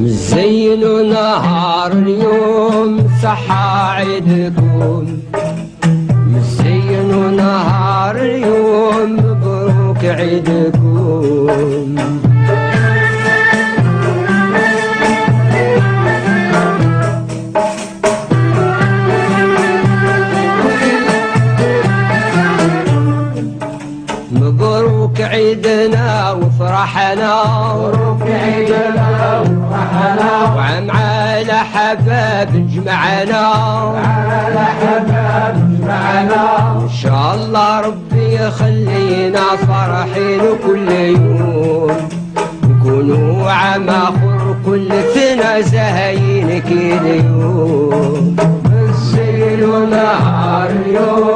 مزين ونهار اليوم صحة عيدكم، مزين ونهار اليوم مبروك عيدكم. مبروك عيدنا وفرحنا، مبروك عيدنا وفرحنا، وعم على حباب جمعنا، على حباب جمعنا. إن شاء الله ربي يخلينا فرحين كل يوم، نكونوا عام آخر كل سنة زاهيين كل يوم. مزين ونهار اليوم